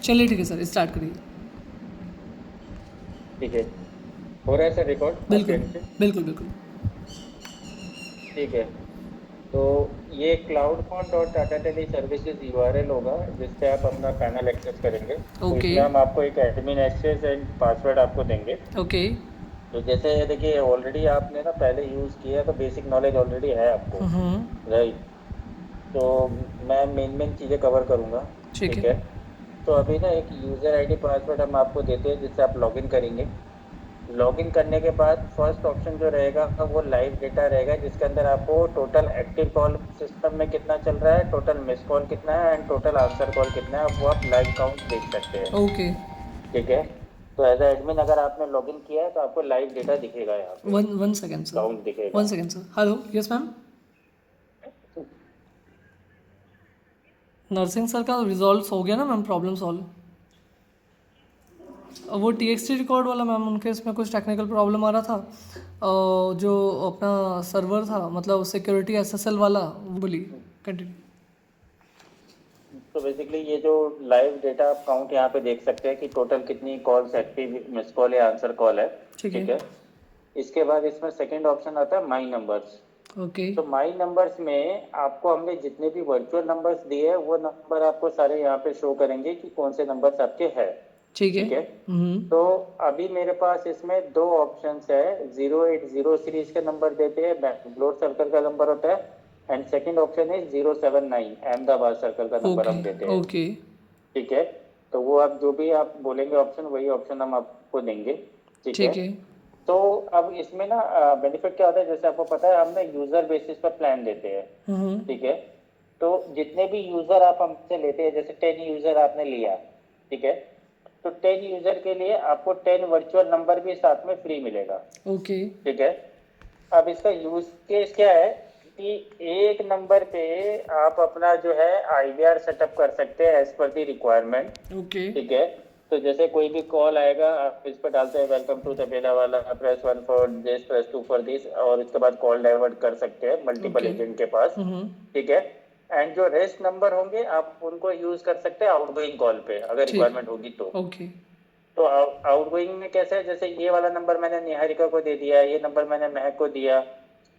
चलिए ठीक है सर, स्टार्ट करिए। ठीक है। हो रहा है सर रिकॉर्ड आपके बिल्कुल एंड से? बिल्कुल बिल्कुल। ठीक है। तो ये cloudcon.tata सर्विसेज यूआरएल होगा जिस पे आप अपना पैनल एक्सेस करेंगे। तो ओके इसमें हम आपको एक एडमिन एक्सेस एंड पासवर्ड आपको देंगे। ओके। तो जैसे देखिए ऑलरेडी आपने ना पहले यूज किया है तो बेसिक नॉलेज ऑलरेडी है आपको, राइट? तो मैं मेन मेन चीज़ें कवर करूंगा। ठीक ठीक है है। तो अभी ना एक यूज़र आईडी पासवर्ड हम आपको देते हैं जिससे आप लॉगिन करेंगे। लॉगिन करने के बाद फर्स्ट ऑप्शन जो रहेगा वो लाइव डेटा रहेगा जिसके अंदर आपको टोटल एक्टिव कॉल सिस्टम में कितना चल रहा है, टोटल मिस कॉल कितना है एंड टोटल आंसर कॉल कितना है, वो आप लाइव काउंट देख सकते हैं। ओके। ठीक है। तो एज एडमिन अगर आपने लॉगिन किया है तो आपको लाइव डेटा दिखेगा, यहाँ पे one one second sir. Count one दिखेगा। Second sir. Hello, yes ma'am. Nursing sir का रिजॉल्व हो गया ना मैम, प्रॉब्लम सॉल्व। वो टी एक्स टी रिकॉर्ड वाला मैम, उनके इसमें कुछ टेक्निकल प्रॉब्लम आ रहा था। जो अपना सर्वर था, मतलब सिक्योरिटी एस एस एल वाला, वो बोलिए, कंटिन्यू। तो बेसिकली ये जो लाइव डेटा आप काउंट यहाँ पे देख सकते हैं कि टोटल कितनी कॉल्स एक्टिव मिस कॉल या आंसर कॉल है। ठीक है। ठीक है। इसके बाद इसमें सेकंड ऑप्शन आता है माई नंबर्स। ओके तो माई नंबर्स में आपको हमने जितने भी वर्चुअल नंबर्स दिए हैं वो नंबर आपको सारे यहाँ पे शो करेंगे कि कौन से नंबर्स आपके हैं। ठीक है। ठीक है। तो अभी मेरे पास इसमें दो ऑप्शंस है। 080 सीरीज का नंबर देते हैं, बैंगलोर सर्कल का नंबर होता है। एंड सेकंड ऑप्शन है 079 अहमदाबाद सर्कल का नंबर ओके हम देते हैं। ओके। ठीक है। तो वो आप जो भी आप बोलेंगे ऑप्शन वही ऑप्शन हम आपको देंगे। ठीक है। ठीक है। तो अब इसमें ना बेनिफिट क्या होता है, जैसे आपको पता है हम ना यूजर बेसिस पर प्लान देते हैं। ठीक है। तो जितने भी यूजर आप हमसे लेते हैं, जैसे 10 यूजर आपने लिया, ठीक है, तो 10 यूजर के लिए आपको 10 वर्चुअल नंबर भी साथ में फ्री मिलेगा। ओके ठीक है। अब इसका यूज केस क्या है कि एक नंबर पे आप अपना जो है आईवीआर सेटअप कर सकते हैं as per the requirement. Okay. ठीक है। तो जैसे कोई भी कॉल आएगा आप इस पर डालते हैं वेलकम टू तबेला वाला, press 1 for this, press 2 for this, और इसके बाद कॉल डाइवर्ट कर सकते हैं मल्टीपल ओके। एजेंट के पास। ठीक है। एंड जो रेस्ट नंबर होंगे आप उनको यूज कर सकते हैं आउटगोइंग कॉल पे अगर ठीक। रिक्वायरमेंट होगी तो। ओके। तो आउटगोइंग में कैसे है, जैसे ये वाला नंबर मैंने निहारिका को दे दिया, ये नंबर मैंने महक को दिया।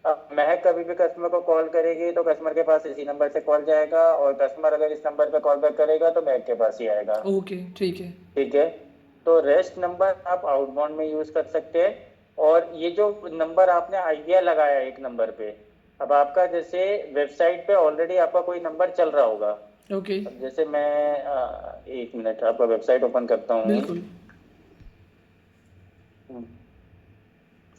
अब महक कभी भी कस्टमर को कॉल करेगी तो कस्टमर के पास इसी नंबर से कॉल जाएगा, और कस्टमर अगर इस नंबर पे कॉल बैक करेगा तो महक के पास ही आएगा। ओके ठीक है। ठीक है। तो रेस्ट नंबर आप आउटबाउंड में यूज कर सकते हैं। और ये जो नंबर आपने आइडिया लगाया एक नंबर पे, अब आपका जैसे वेबसाइट पे ऑलरेडी आपका कोई नंबर चल रहा होगा। ओके। अब जैसे मैं 1 मिनट आपका वेबसाइट ओपन करता हूँ। बिल्कुल।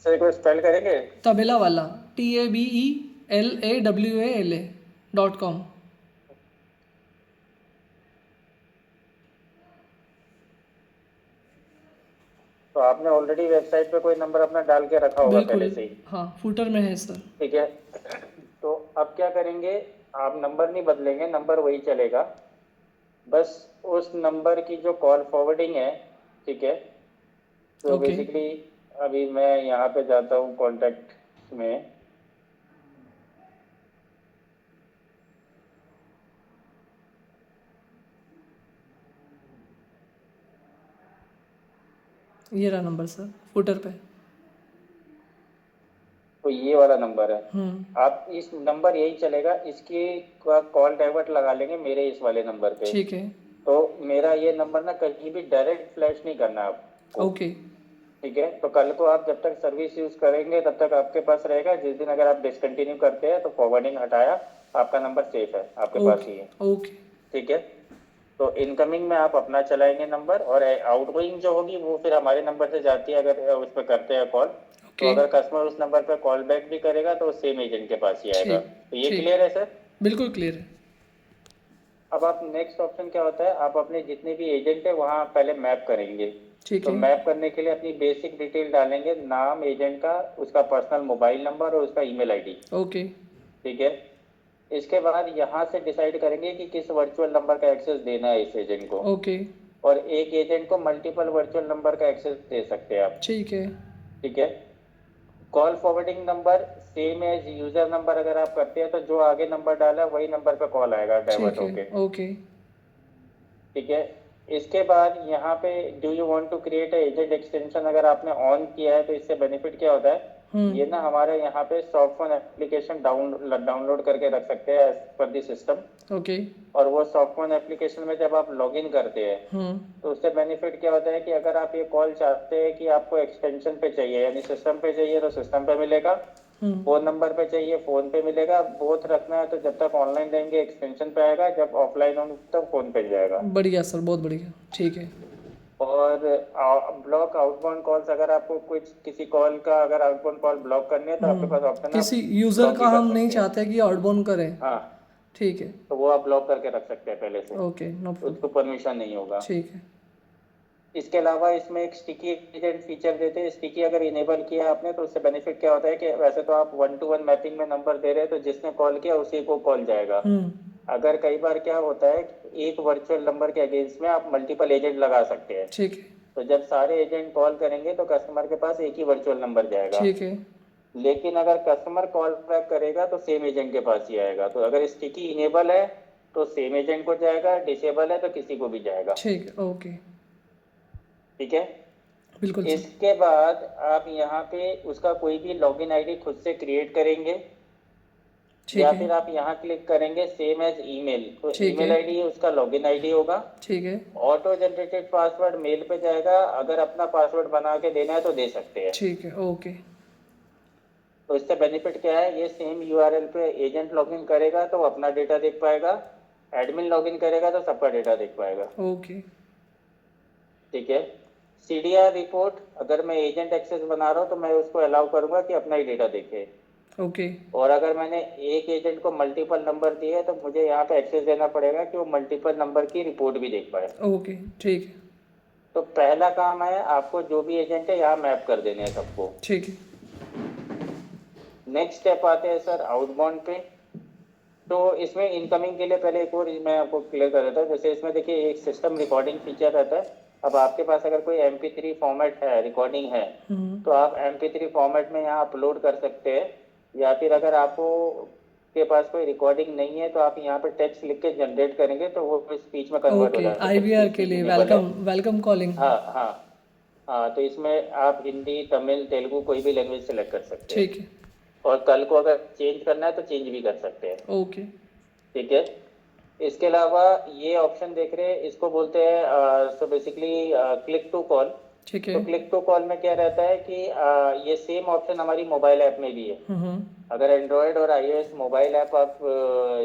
सर एक बार स्पेल करेंगे? तबेला वाला, TABELAWALA.com। तो आपने ऑलरेडी वेबसाइट पे कोई नंबर अपना डाल के रखा होगा बिल्कुल। पहले से ही। हाँ, फुटर में है सर। ठीक है। तो अब क्या करेंगे, आप नंबर नहीं बदलेंगे, नंबर वही चलेगा। बस उस नंबर की जो कॉल फॉरवर्डिंग है, ठीक है, तो ओके। बेसिकली अभी मैं यहाँ पे जाता हूँ कॉन्टैक्ट में। ये रहा नंबर सर, फुटर पे। तो ये वाला नंबर है। आप इस नंबर यही चलेगा, इसकी कॉल डाइवर्ट लगा लेंगे मेरे इस वाले नंबर पे। ठीक है। तो मेरा ये नंबर ना कहीं भी डायरेक्ट फ्लैश नहीं करना आपको। ओके। ठीक है। तो कल को आप जब तक सर्विस यूज करेंगे तब तक आपके पास रहेगा, जिस दिन अगर आप डिसकंटिन्यू करते हैं तो फॉरवर्डिंग हटाया, आपका नंबर सेफ है, आपके पास ओके ही है। ओके। ठीक है। तो इनकमिंग में आप अपना चलाएंगे नंबर, और आउटगोइंग जो होगी वो फिर हमारे नंबर से जाती है अगर उस पर करते हैं कॉल। तो ओके। अगर कस्टमर उस नंबर पर कॉल बैक भी करेगा तो सेम एजेंट के पास ही आएगा। ठीक। तो ये ठीक। क्लियर है सर? बिल्कुल क्लियर है। अब आप नेक्स्ट ऑप्शन क्या होता है, आप अपने जितने भी एजेंट है वहाँ पहले मैप करेंगे। ठीक तो है। मैप करने के लिए अपनी बेसिक डिटेल डालेंगे, नाम एजेंट का, उसका पर्सनल मोबाइल नंबर और उसका ईमेल आईडी। ओके। ठीक है। इसके बाद यहाँ से डिसाइड करेंगे कि किस वर्चुअल नंबर का एक्सेस देना है इस एजेंट को। ओके। और एक एजेंट को मल्टीपल वर्चुअल नंबर का एक्सेस दे सकते हैं आप। ठीक है। ठीक है। Call forwarding number same as user number अगर आप करते हैं तो जो आगे नंबर डाला है वही नंबर पे कॉल आएगा डाइवर्ट ठीक है। होके। ओके। ठीक है। इसके बाद यहाँ पे do you want to create agent extension अगर आपने ऑन किया है तो इससे बेनिफिट क्या होता है, ये ना हमारे यहाँ पे सॉफ्ट फोन एप्लीकेशन डाउनलोड करके रख सकते हैं as per the system. Okay. और वो सॉफ्ट फोन एप्लीकेशन में जब आप लॉग इन करते हैं तो उससे बेनिफिट क्या होता है कि अगर आप ये कॉल चाहते हैं कि आपको एक्सटेंशन पे चाहिए यानी सिस्टम पे चाहिए तो सिस्टम पे मिलेगा, फोन नंबर पे चाहिए फोन पे मिलेगा, बोथ रखना है तो जब तक ऑनलाइन रहेंगे एक्सटेंशन पे आएगा, जब ऑफलाइन होंगे तब फोन पे जाएगा। बढ़िया सर, बहुत बढ़िया, ठीक है। और ब्लॉक आउटबाउंड कॉल्स, अगर आपको कुछ किसी कॉल का अगर आउटबाउंड कॉल ब्लॉक करनी है तो आपके पास ऑप्शन है, किसी यूज़र ब्लॉक का भी कर हम नहीं सकते हैं। चाहते कि आउटबाउंड करें। हाँ, ठीक है। तो वो आप ब्लॉक करके रख सकते हैं पहले से, ओके, नो प्रॉब्लम। उसको परमिशन नहीं होगा। ठीक है। इसके अलावा इसमें एक स्टिकी एजेंट फीचर देते हैं। स्टिकी अगर इनेबल किया आपने तो उससे बेनिफिट क्या होता है कि वैसे तो आप 1-to-1 मैपिंग में नंबर दे रहे हैं तो जिसने कॉल किया उसी को कॉल जाएगा। अगर कई बार क्या होता है एक वर्चुअल नंबर के अगेंस्ट में आप मल्टीपल एजेंट लगा सकते हैं, ठीक है। तो जब सारे एजेंट कॉल करेंगे तो कस्टमर के पास एक ही वर्चुअल नंबर जाएगा। ठीक है। लेकिन अगर कस्टमर कॉल बैक करेगा तो सेम एजेंट के पास ही आएगा। तो अगर स्टिकी इनेबल है तो सेम एजेंट को जाएगा, डिसेबल है तो किसी को भी जाएगा। ठीक है। ओके, ठीक है। बिल्कुल सर। इसके बाद आप यहाँ पे उसका कोई भी लॉगिन आईडी खुद से क्रिएट करेंगे ठीक या है। फिर आप यहाँ क्लिक करेंगे सेम एज ईमेल, तो ठीक ईमेल है। आईडी उसका लॉगिन आईडी होगा। ठीक है। ऑटो जनरेटेड पासवर्ड मेल पे जाएगा, अगर अपना पासवर्ड बना के देना है तो दे सकते हैं। ठीक है। ओके। तो इससे बेनिफिट क्या है, ये सेम यूआरएल पे एजेंट लॉगिन करेगा तो अपना डेटा देख पाएगा, एडमिन लॉगिन करेगा तो सबका डेटा देख पाएगा। ओके। ठीक है। सीडीआर रिपोर्ट, अगर मैं एजेंट एक्सेस बना रहा हूँ तो मैं उसको अलाउ करूंगा कि अपना ही डेटा देखे। ओके। और अगर मैंने एक एजेंट को मल्टीपल नंबर दिए है तो मुझे यहाँ पे एक्सेस देना पड़ेगा कि वो मल्टीपल नंबर की रिपोर्ट भी देख पाए। ओके, ठीक है। तो पहला काम है आपको जो भी एजेंट है यहाँ मैप कर देने हैं सबको। ठीक है। नेक्स्ट स्टेप आते हैं सर आउटबाउंड पे। तो इसमें इनकमिंग के लिए पहले एक और मैं आपको क्लियर कर देता हूँ। जैसे इसमें देखिए एक सिस्टम रिकॉर्डिंग फीचर रहता है। अब आपके पास अगर कोई MP3 फॉर्मेट है, रिकॉर्डिंग है, तो आप MP3 फॉर्मेट में यहाँ अपलोड कर सकते हैं, या फिर अगर आपको के पास कोई रिकॉर्डिंग नहीं है तो आप यहाँ पे टेक्स्ट लिख के जनरेट करेंगे तो वो स्पीच में कन्वर्ट हो ओके, जाता है। IVR के लिए वेलकम कॉलिंग। हाँ हाँ हाँ, तो इसमें आप हिंदी, तमिल, तेलुगु कोई भी लैंग्वेज सेलेक्ट कर सकते हैं। ठीक है। और कल को अगर चेंज करना है तो चेंज भी कर सकते हैं। ओके। ठीक है। इसके अलावा ये ऑप्शन देख रहे हैं, इसको बोलते हैं so basically click to call. ठीक है। तो क्लिक टू कॉल में क्या रहता है कि ये सेम ऑप्शन हमारी मोबाइल ऐप में भी है। अगर एंड्रॉयड और iOS मोबाइल ऐप आप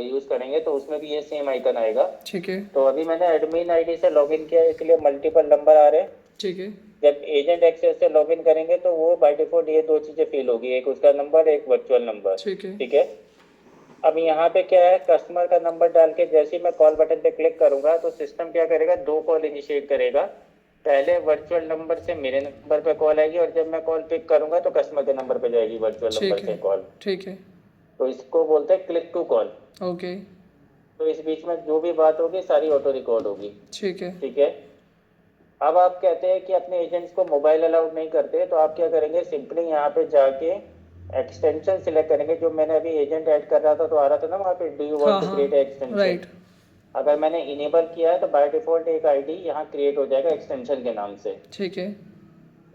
यूज करेंगे तो उसमें भी ये सेम आइकन आएगा। ठीक है। तो अभी मैंने एडमिन आईडी से लॉगिन किया इसलिए मल्टीपल नंबर आ रहे हैं। ठीक है। जब एजेंट एक्सेस से लॉगिन करेंगे तो वो बाय डिफॉल्ट ये दो चीजें फिल होगी, एक उसका नंबर, एक वर्चुअल नंबर। ठीक है। ठीक है। अब यहाँ पे क्या है, कस्टमर का नंबर डाल के जैसे ही मैं कॉल बटन पे क्लिक करूंगा तो सिस्टम क्या करेगा, दो कॉल इनिशिएट करेगा। पहले वर्चुअल नंबर से मेरे नंबर पे कॉल आएगी और जब मैं कॉल पिक करूंगा तो कस्टमर के नंबर पे जाएगी वर्चुअल नंबर ठीक से है। कॉल। ठीक है। तो इसको बोलते हैं क्लिक टू कॉल। ओके। तो इस बीच में जो भी बात होगी सारी ऑटो रिकॉर्ड होगी। ठीक है। ठीक है। अब आप कहते हैं कि अपने एजेंट्स को मोबाइल अलाउड नहीं करते, तो आप क्या करेंगे, सिंपली यहाँ पे जाके एक्सटेंशन सिलेक्ट करेंगे। जो मैंने अभी एजेंट ऐड कर रहा था तो आ रहा था ना वहाँ पे, डू यू वांट हाँ टू हाँ, क्रिएट एक्सटेंशन। राइट। अगर मैंने इनेबल किया है तो बाय डिफॉल्ट एक आईडी यहाँ क्रिएट हो जाएगा एक्सटेंशन के नाम से। ठीक है।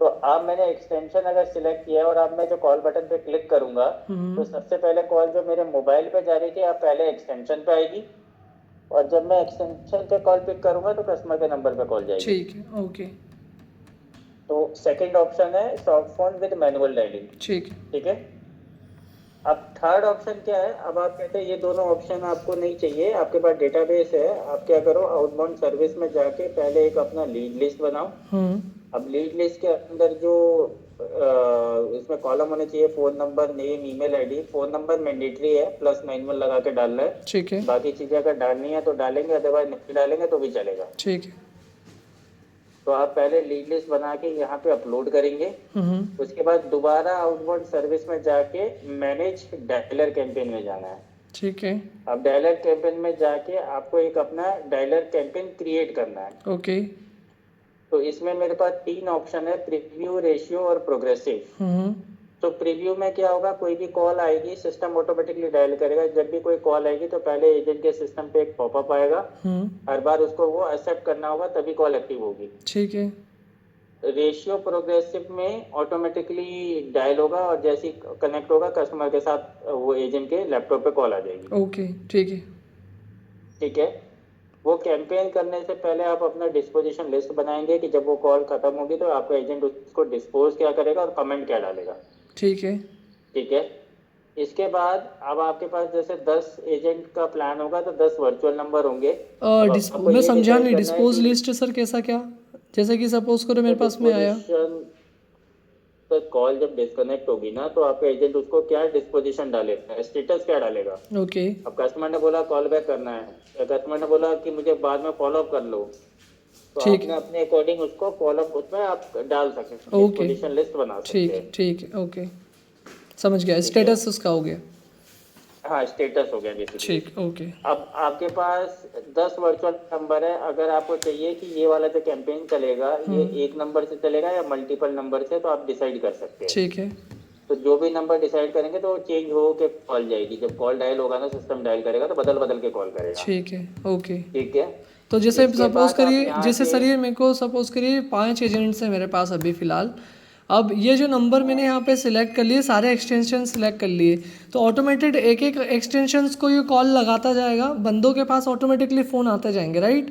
तो अब मैंने एक्सटेंशन अगर सिलेक्ट किया है और अब मैं जो कॉल बटन पे क्लिक करूंगा तो सबसे पहले कॉल जो मेरे मोबाइल पे जा रही थी अब पहले एक्सटेंशन पे आएगी, और जब मैं एक्सटेंशन पे कॉल पिक करूंगा तो कस्टमर के नंबर पे कॉल जाएगी। ठीक है। ओके। तो सेकंड ऑप्शन है soft phone with manual dialing. ठीक है। ठीक है। अब थर्ड ऑप्शन क्या है, अब आप कहते हैं ये दोनों ऑप्शन आपको नहीं चाहिए, आपके पास डेटाबेस है, आप क्या करो, आउटबाउंड सर्विस में जाके पहले एक अपना लीड लिस्ट बनाओ। अब लीड लिस्ट के अंदर जो इसमें कॉलम होने चाहिए, phone number, name, email ID. Phone number mandatory है, +91 लगा के डालना है। ठीक है। बाकी चीजें अगर डालनी है तो डालेंगे, अदरवाइज नहीं डालेंगे तो भी चलेगा। ठीक है। तो आप पहले लीड लिस्ट बना के यहाँ पे अपलोड करेंगे। उसके बाद दोबारा आउटबाउंड सर्विस में जाके मैनेज डायलर कैंपेन में जाना है। ठीक है। अब डायलर कैंपेन में जाके आपको एक अपना डायलर कैंपेन क्रिएट करना है। ओके। तो इसमें मेरे पास 3 ऑप्शन है, प्रीव्यू, रेशियो और प्रोग्रेसिव। तो प्रीव्यू में क्या होगा, कोई भी कॉल आएगी सिस्टम ऑटोमेटिकली डायल करेगा। जब भी कोई कॉल आएगी तो पहले एजेंट के सिस्टम पे एक पॉपअप आएगा, हर बार उसको वो एक्सेप्ट करना होगा तभी कॉल एक्टिव होगी। ठीक है। रेशियो प्रोग्रेसिव में ऑटोमेटिकली डायल होगा और जैसे ही कनेक्ट होगा कस्टमर के साथ वो एजेंट के लैपटॉप पे कॉल आ जाएगी। ओके, ठीक है। ठीक है। वो कैंपेन करने से पहले आप अपना डिस्पोजिशन लिस्ट बनाएंगे कि जब वो कॉल खत्म होगी तो आपका एजेंट उसको डिस्पोज क्या करेगा और कमेंट क्या डालेगा। ठीक है। ठीक है। इसके बाद अब आपके पास जैसे 10 एजेंट का प्लान होगा तो 10 वर्चुअल नंबर होंगे। अब आपको मैं ये समझा डिसाइड नहीं, करना है डिस्पोज कि लिस्ट सर कैसा क्या? जैसे कि सपोज करो मेरे पास में आया। डिस्पोजिशन, तो कॉल जब डिस्कनेक्ट होगी ना तो आपका एजेंट उसको क्या डिस्पोजिशन डालेगा, स्टेटस क्या डालेगा। ओके। अब कस्टमर ने बोला कॉल बैक करना है या कस्टमर ने बोला कि मुझे बाद में फॉलो अप कर लो, तो ठीक आपने है। अपने अकॉर्डिंग उसको फॉलो अप उसमें आप डाल सकते हैं, ओके। डिस्पोजिशन लिस्ट बना सकते ठीक है, हैं। ठीक है, ओके, समझ गया, ठीक है। स्टेटस उसका हो गया। हाँ, स्टेटस हो गया बेसिकली। ठीक, ओके। अब आपके पास 10 वर्चुअल नंबर है। अगर आपको चाहिए कि ये वाला जो कैंपेन चलेगा ये एक नंबर से चलेगा या मल्टीपल नंबर से, तो आप डिसाइड कर सकते हैं। ठीक है। तो जो भी नंबर डिसाइड करेंगे तो चेंज हो के कॉल जाएगी। जब कॉल डायल होगा ना सिस्टम डायल करेगा तो बदल बदल के कॉल करेगा। ठीक है, ओके। ठीक है। तो जैसे इसके सपोज बाद आप करिए, यहाँ जैसे से सर ये मेरे को सपोज करिए 5 एजेंट्स हैं मेरे पास अभी फ़िलहाल। अब ये जो नंबर मैंने यहाँ पे सिलेक्ट कर लिए, सारे एक्सटेंशन सिलेक्ट कर लिए, तो ऑटोमेटेड एक एक एक्सटेंशंस को ये कॉल लगाता जाएगा, बंदों के पास ऑटोमेटिकली फ़ोन आते जाएंगे, राइट?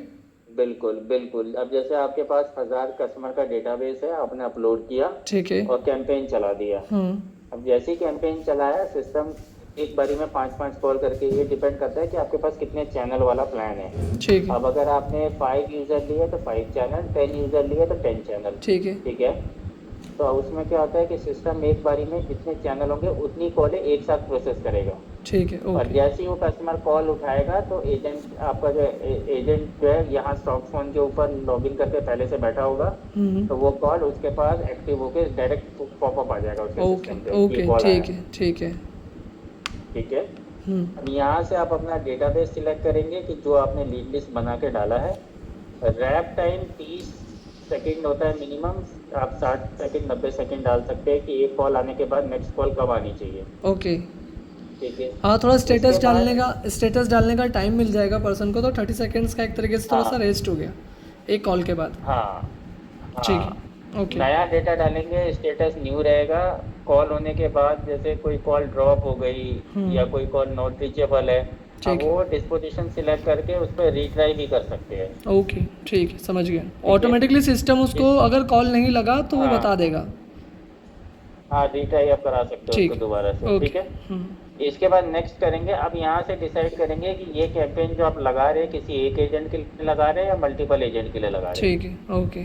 बिल्कुल बिल्कुल। अब जैसे आपके पास 1000 कस्टमर का डेटाबेस है, आपने अपलोड किया ठीक है। और कैंपेन चला दिया। हम्म। अब जैसे ही कैंपेन चलाया सिस्टम एक बारी में 5-5 कॉल करके, ये डिपेंड करता है कि आपके पास कितने चैनल वाला प्लान है। ठीक है। अब अगर आपने 5 यूजर लिए तो 5 चैनल, 10 यूजर लिए तो 10 चैनल। ठीक है। ठीक है। तो उसमें क्या होता है कि सिस्टम एक बारी में जितने चैनल होंगे उतनी कॉलें एक साथ प्रोसेस करेगा। ठीक है, और ओके। जैसे ही वो कस्टमर कॉल उठाएगा तो एजेंट आपका जो एजेंट जो है यहाँ स्टॉक फोन के ऊपर लॉगिन करके पहले से बैठा होगा, तो वो कॉल उसके पास एक्टिव होके डायरेक्ट पॉपअप आ जाएगा उसके ओके, सिस्टम पे कि ओके, कॉल आया। ठीक है, ठीक है। ठीक है। हम्म। अब यहाँ से आप अपना डेटाबेस सिलेक्ट करेंगे कि जो आपने लीड लिस्ट बना के डाला है। रैप टाइम 30 सेकंड होता है मिनिमम। आप 60 सेकंड 90 सेकंड डाल सकते हैं कि एक कॉल आने के बाद नेक्स्ट कॉल कब आनी चाहिए। ओके। ठीक है। हाँ, थोड़ा इसके स्टेटस डालने का टाइम मिल जाएगा पर्सन को, तो 30 सेकेंड्स का एक तरीके से थोड़ा सा हाँ रेस्ट हो गया एक कॉल के बाद। हाँ ठीक हाँ, है, ओके। नया डेटा डालेंगे, स्टेटस न्यू रहेगा। कॉल होने के बाद जैसे कोई कॉल ड्रॉप हो गई या कोई कॉल नॉट रीचेबल है, अब ठीक है, वो डिस्पोजिशन सिलेक्ट करके उस पर रीट्राई भी कर सकते हैं। ओके, ठीक है, समझ गया। है। ऑटोमेटिकली सिस्टम उसको इस अगर कॉल नहीं लगा तो वो हाँ बता देगा। हाँ, रीट्राई आप करा सकते हो ठीक उसको है, दोबारा से। ठीक ओके। है। इसके बाद नेक्स्ट करेंगे। अब यहाँ से डिसाइड करेंगे कि ये कैंपेन जो आप लगा रहे हैं किसी एक एजेंट के लिए लगा रहे हैं या मल्टीपल एजेंट के लिए लगा रहे हैं। ठीक है, ओके।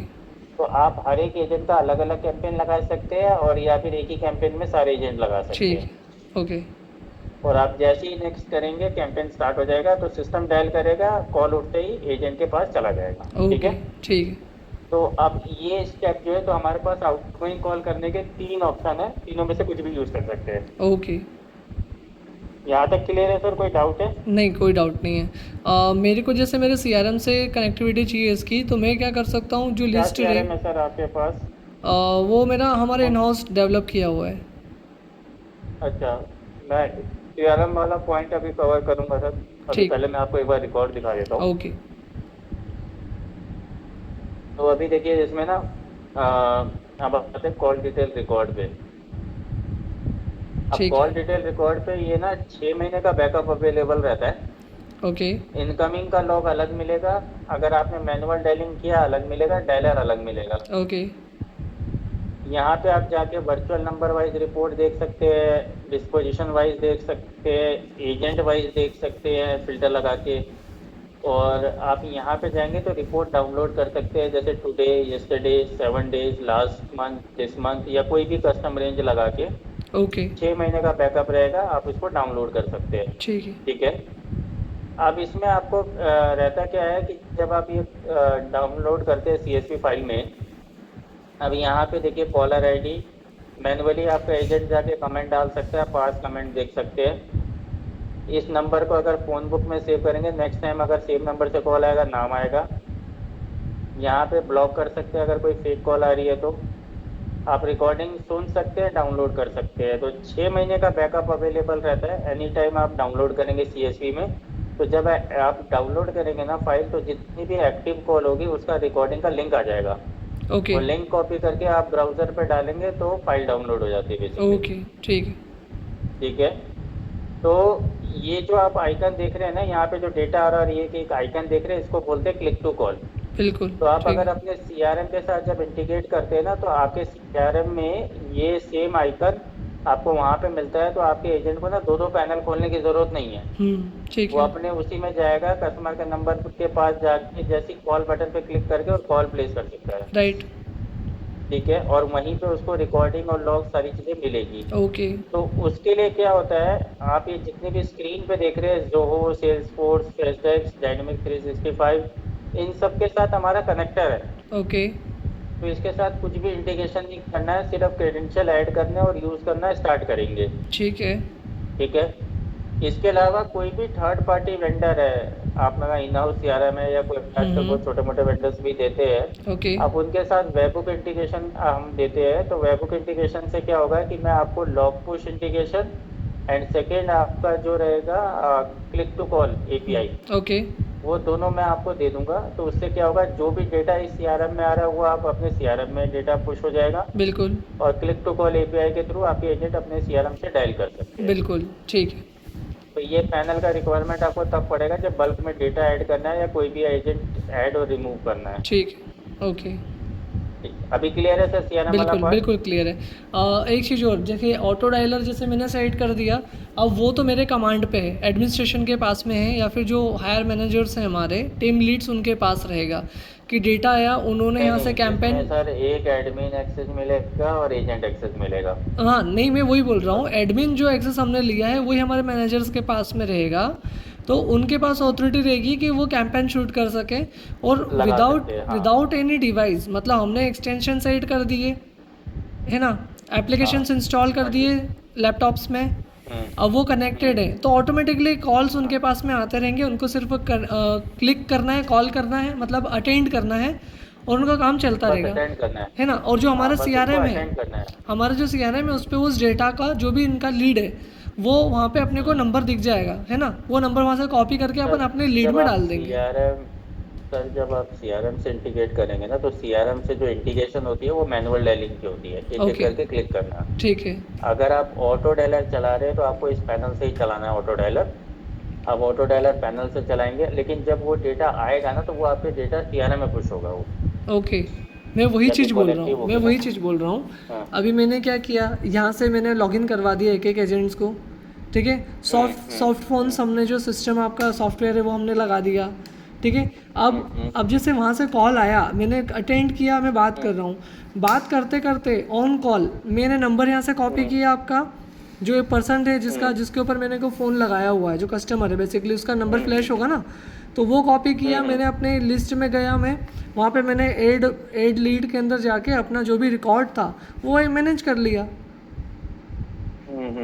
तो आप हर एक एजेंट का अलग अलग कैंपेन लगा सकते हैं और या फिर एक ही कैंपेन में सारे एजेंट लगा सकते ठीक हैं। है, ओके। और आप जैसे ही नेक्स्ट करेंगे कैंपेन स्टार्ट हो जाएगा तो सिस्टम डायल करेगा, कॉल उठते ही एजेंट के पास चला जाएगा। ठीक ओके, है। ठीक है। तो अब ये स्टेप जो है, तो हमारे पास आउटगोइंग कॉल करने के 3 ऑप्शन है, तीनों में से कुछ भी यूज कर सकते हैं। ओके। यहाँ तक क्लियर है सर, कोई डाउट है? नहीं, कोई डाउट नहीं है। मेरे को जैसे मेरे सीआरएम से कनेक्टिविटी चाहिए इसकी, तो मैं क्या कर सकता हूँ, जो क्या लिस्ट सीआरएम है सर आपके पास? वो मेरा हमारे इन कौन? हाउस डेवलप किया हुआ है। अच्छा, मैं सीआरएम वाला पॉइंट अभी कवर करूंगा सर। अभी ठीक। पहले मैं आपको एक बार रिकॉर्ड दिखा देता हूँ। ओके। तो अभी देखिए इसमें ना अब आते हैं कॉल डिटेल रिकॉर्ड पे। अब ठीक कॉल है। डिटेल रिकॉर्ड पे ये ना 6 महीने का बैकअप अवेलेबल रहता है। ओके। इनकमिंग का लॉग अलग मिलेगा, अगर आपने मैनुअल डायलिंग किया अलग मिलेगा, डायलर अलग मिलेगा। ओके। यहाँ पे आप जाके वर्चुअल नंबर वाइज रिपोर्ट देख सकते हैं, डिस्पोजिशन वाइज देख सकते हैं, एजेंट वाइज देख सकते हैं फिल्टर लगा के। और आप यहाँ पे जाएंगे तो रिपोर्ट डाउनलोड कर सकते हैं, जैसे today, yesterday, 7 days, last month, this month, या कोई भी कस्टम रेंज लगा के ओके। 6 महीने का बैकअप रहेगा, आप इसको डाउनलोड कर सकते हैं। ठीक है। ठीक है। अब इसमें आपको रहता क्या है कि जब आप ये डाउनलोड करते हैं CSV फाइल में, अब यहाँ पे देखिए कॉलर आईडी, मैनुअली आपका एजेंट जाके कमेंट डाल सकता है, 5 कमेंट देख सकते हैं। इस नंबर को अगर फ़ोन बुक में सेव करेंगे, नेक्स्ट टाइम अगर सेम नंबर से कॉल आएगा नाम आएगा। यहाँ पे ब्लॉक कर सकते हैं अगर कोई फेक कॉल आ रही है तो। आप रिकॉर्डिंग सुन सकते हैं, डाउनलोड कर सकते हैं। तो 6 महीने का बैकअप अवेलेबल रहता है, एनी टाइम आप डाउनलोड करेंगे CSV में। तो जब आप डाउनलोड करेंगे ना फाइल, तो जितनी भी एक्टिव कॉल होगी उसका रिकॉर्डिंग का लिंक आ जाएगा। ओके वो लिंक कॉपी करके आप ब्राउज़र पे डालेंगे तो फाइल डाउनलोड हो जाती है बेसिकली। ओके ठीक है। ठीक है। तो ये जो आप आइकन देख रहे हैं ना, यहाँ पे जो डेटा आ रहा है और ये कि एक आइकन देख रहे हैं, इसको बोलते हैं क्लिक टू कॉल। बिल्कुल तो आप ठीक अगर है। अपने CRM के साथ जब इंटीग्रेट करते हैं ना, तो आपके CRM में ये सेम आइकन आपको वहाँ पे मिलता है। तो आपके एजेंट को ना दो दो पैनल खोलने की ज़रूरत नहीं है। ठीक वो है। अपने उसी में जाएगा, कस्टमर के नंबर के पास जाके जैसे कॉल बटन पे क्लिक करके और कॉल प्लेस कर सकता है। राइट। ठीक है। और वहीं पे उसको रिकॉर्डिंग और लॉग सारी चीज़ें मिलेगी। ओके तो उसके लिए क्या होता है, आप ये जितने भी स्क्रीन पे देख रहे हैं, जोहो, सेल्सफोर्स, फ्रेशडेस्क, डायनेमिक 365, इन सब के साथ हमारा कनेक्टर है। ओके तो इसके साथ कुछ भी इंटीग्रेशन नहीं करना है, सिर्फ क्रेडेंशियल ऐड करने और यूज़ करना स्टार्ट करेंगे। ठीक है। ठीक है। इसके अलावा कोई भी थर्ड पार्टी वेंडर है, आप मेरा इन हाउस CRM है या कोई आजकल बहुत छोटे मोटे वेंडर्स भी देते हैं, ओके आप उनके साथ वेबहुक इंटीग्रेशन हम देते हैं। तो वेबहुक इंटीग्रेशन से क्या होगा कि मैं आपको log push integration and second आपका जो रहेगा click to call API, okay वो दोनों मैं आपको दे दूंगा। तो उससे क्या होगा, जो भी डेटा इस CRM में आ रहा है वो आप अपने CRM में डेटा पुश हो जाएगा, बिल्कुल और क्लिक टू कॉल API के थ्रू आपके एजेंट अपने CRM से डायल कर सकते हैं। बिल्कुल ठीक है। तो ये पैनल का रिक्वायरमेंट आपको तब पड़ेगा जब बल्क में डेटा ऐड करना है या कोई भी एजेंट ऐड और रिमूव करना है। ठीक है। ओके ठीक। अभी क्लियर है सर CRM वाला बिल्कुल पार्ट? बिल्कुल क्लियर है। एक चीज़ और, जैसे ऑटो डायलर जैसे मैंने सेट कर दिया, अब वो तो मेरे कमांड पे है, एडमिनिस्ट्रेशन के पास में है, या फिर जो हायर मैनेजर्स हैं हमारे टीम लीड्स उनके पास रहेगा कि डेटा आया उन्होंने नहीं यहाँ से नहीं, इसमें कैंपेन। सर एक एडमिन एक्सेस मिलेगा और एजेंट एक्सेस मिलेगा। हाँ नहीं, मैं वही बोल रहा हूँ, एडमिन जो एक्सेस हमने लिया है वही हमारे मैनेजर्स के पास में रहेगा। तो उनके पास ऑथोरिटी रहेगी कि वो कैंपेन शूट कर सके, और लगा विदाउट सकते हैं, हाँ। विदाउट एनी डिवाइस, मतलब हमने एक्सटेंशन सेट कर दिए है ना, हाँ एप्लीकेशंस इंस्टॉल कर हाँ जी। दिए लैपटॉप्स में, अब वो कनेक्टेड है तो ऑटोमेटिकली कॉल्स उनके पास में आते रहेंगे, उनको सिर्फ क्लिक करना है, कॉल करना है, मतलब अटेंड करना है, और उनका काम चलता बस रहेगा, अटेंड करना है ना। और जो हाँ, हमारा बस उनको CRM है, अटेंड करना है। हमारा जो CRM है उस पर उस डेटा का जो भी इनका लीड है वो वहाँ पे अपने को हम्म। नंबर दिख जाएगा, है ना, वो नंबर वहाँ से कॉपी करके अपन सर अपने लीड जब में आप डाल देंगे। CRM सर जब आप CRM से इंटीग्रेट करेंगे ना, तो CRM से जो इंटीग्रेशन होती है वो मैनुअल डायलिंग की होती है, एक एक ओके करके क्लिक करना। ठीक है। अगर आप ऑटो डायलर चला रहे हैं तो आपको इस पैनल से ही चलाना है ऑटो डायलर। आप ऑटो डायलर पैनल से चलाएंगे, लेकिन जब वो डेटा आएगा ना, तो वो आपके डेटा CRM में पुश होगा वो, ओके, मैं वही जब ये चीज़ बोल रहा कॉलेक्टिव हूँ, मैं होगी ना। वही चीज़ बोल रहा हूँ। हाँ। अभी मैंने क्या किया, यहाँ से मैंने लॉगिन करवा दिया एक एक एजेंट्स को, ठीक है। सॉफ्ट फोन्स हमने जो सिस्टम आपका सॉफ्टवेयर है वो हमने लगा दिया, ठीक है। अब जैसे वहाँ से कॉल आया, मैंने अटेंड किया, मैं बात कर रहा हूँ, बात करते करते ऑन कॉल मैंने नंबर यहाँ से कॉपी किया आपका, जो एक पर्सन है जिसके ऊपर मैंने को फ़ोन लगाया हुआ है, जो कस्टमर है बेसिकली, उसका नंबर फ्लैश होगा ना, तो वो कॉपी किया मैंने, अपने लिस्ट में गया मैं, वहाँ पे मैंने एड लीड के अंदर जाके अपना जो भी रिकॉर्ड था वो मैनेज कर लिया।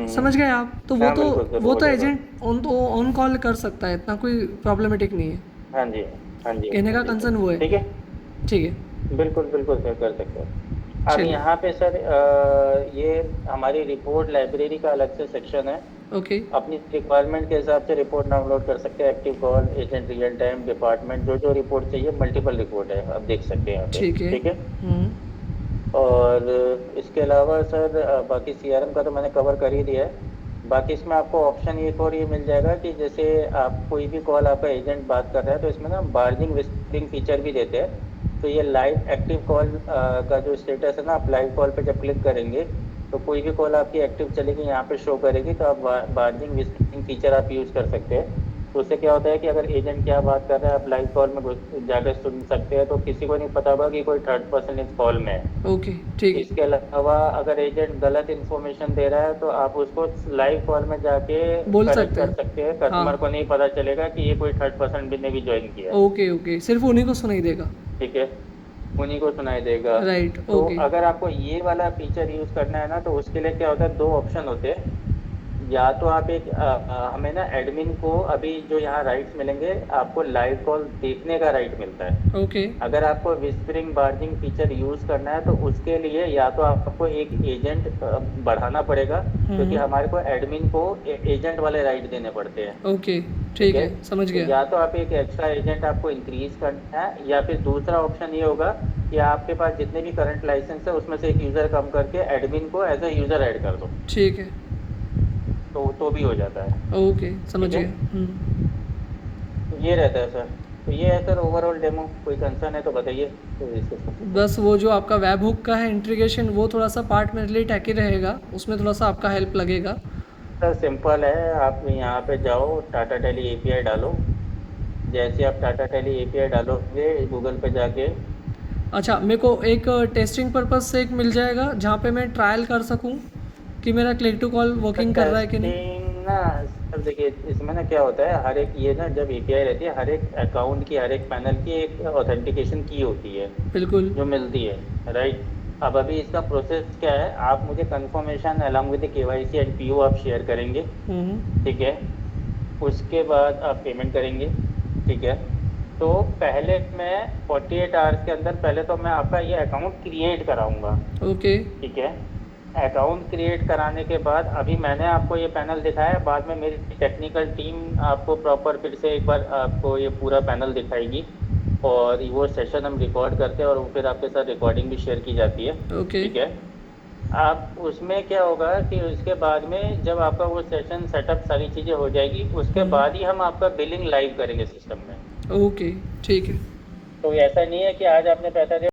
समझ गए आप? तो हाँ बिल्कुल सर, वो हो तो जाएगा। एजेंट ऑन कॉल कर सकता है, इतना कोई प्रॉब्लमेटिक नहीं है। हाँ जी। हाँ जी। कहने हाँ का जी कंसर्न वो सर, है। ठीक है। ठीक है बिल्कुल बिल्कुल सर, कर सकते हैं। अब चलिए। यहाँ पे सर ये हमारी रिपोर्ट लाइब्रेरी का अलग से सेक्शन है। ओके अपनी रिक्वायरमेंट के हिसाब से रिपोर्ट डाउनलोड कर सकते हैं, active call, agent, real time, department, जो जो रिपोर्ट चाहिए, मल्टीपल रिपोर्ट है, आप देख सकते हैं यहाँ पे। ठीक है। ठीक है। और इसके अलावा सर बाकी CRM का तो मैंने कवर कर ही दिया है। बाकी इसमें आपको ऑप्शन एक और ये मिल जाएगा कि जैसे आप कोई भी कॉल आपका एजेंट बात कर रहा है, तो इसमें ना बार्जिंग विस्परिंग फीचर भी देते हैं। तो ये लाइव एक्टिव कॉल का जो स्टेटस है ना, आप लाइव कॉल पे जब क्लिक करेंगे तो कोई भी कॉल आपकी एक्टिव चलेगी, यहाँ पे शो करेगी। तो आप बार्जिंग विस्परिंग फीचर आप यूज़ कर सकते हैं। तो उससे क्या होता है कि अगर एजेंट क्या बात कर रहा है, आप लाइव कॉल में जाकर सुन सकते हैं, तो किसी को नहीं पता होगा कि कोई थर्ड पर्सन इस कॉल में है। ओके ठीक है। इसके अलावा अगर एजेंट गलत इन्फॉर्मेशन दे रहा है, तो आप उसको लाइव कॉल में जाके बोल करेक्ट सकते कर हैं। सकते हैं। हाँ कस्टमर को नहीं पता चलेगा कि ये कोई थर्ड पर्सन भी ने भी ज्वाइन किया है। ओके ओके, सिर्फ उन्हीं को सुनाई देगा। ठीक है, उन्हीं को सुनाई देगा। राइट तो ओके। अगर आपको ये वाला फीचर यूज़ करना है ना, तो उसके लिए क्या होता है, दो ऑप्शन होते हैं। या तो आप एक हमें ना एडमिन को अभी जो यहाँ राइट्स मिलेंगे, आपको लाइव कॉल देखने का राइट मिलता है। ओके। अगर आपको विस्परिंग बार्जिंग फीचर यूज करना है तो उसके लिए या तो आपको एक एजेंट बढ़ाना पड़ेगा, क्योंकि हमारे को एडमिन को एजेंट वाले राइट देने पड़ते हैं। ओके, ठीक ठीक है, है, समझ तो गया। या तो आप एक एक्स्ट्रा एजेंट आपको इंक्रीज करना है, या फिर दूसरा ऑप्शन ये होगा कि आपके पास जितने भी करंट लाइसेंस है उसमें से एक यूजर कम करके एडमिन को एज ए यूजर ऐड कर दो, ठीक है। तो भी हो जाता है। ओके, समझ ठीक है, गया। तो ये रहता है सर। तो ये है सर ओवरऑल डेमो। कोई कंसर्न है तो बताइए, तो डिस्कस कर सकते हैं। बस वो जो आपका वेब हुक का है इंटीग्रेशन, वो थोड़ा सा पार्ट मेरे लिए टैकी रहेगा, उसमें थोड़ा सा आपका हेल्प लगेगा। सर सिंपल है, आप यहाँ पे जाओ, टाटा टेली एपीआई डालो। जैसे आप टाटा टेली एपीआई डालोगे गूगल पे जाके, अच्छा, मेरे को एक टेस्टिंग पर्पस से एक मिल जाएगा जहाँ पे मैं ट्रायल कर सकूँ कि मेरा क्लिक टू कॉल वर्किंग कर रहा है कि नहीं। टेस्टिंग ना सर देखिए, इसमें ना क्या होता है, हर एक ये ना जब एपीआई रहती है, हर एक अकाउंट की, हर एक पैनल की एक ऑथेंटिकेशन की होती है बिल्कुल। जो मिलती है, राइट। अब अभी इसका प्रोसेस क्या है, आप मुझे confirmation along with KYC and PO आप शेयर करेंगे। हम्म। ठीक है, उसके बाद आप पेमेंट करेंगे। ठीक है, तो पहले मैं 48 आवर्स के अंदर पहले तो मैं आपका ये अकाउंट क्रिएट कराऊंगा। ओके। ठीक है, अकाउंट क्रिएट कराने के बाद अभी मैंने आपको ये पैनल दिखाया, बाद में मेरी टेक्निकल टीम आपको प्रॉपर फिर से एक बार आपको ये पूरा पैनल दिखाएगी, और वो सेशन हम रिकॉर्ड करते हैं और फिर आपके साथ रिकॉर्डिंग भी शेयर की जाती है। ओके। ठीक है, आप उसमें क्या होगा कि उसके बाद में जब आपका वो सेशन सेटअप सारी चीज़ें हो जाएगी, उसके बाद ही हम आपका बिलिंग लाइव करेंगे सिस्टम में। ओके, ठीक है। तो ऐसा नहीं है कि आज आपने पैसा दिया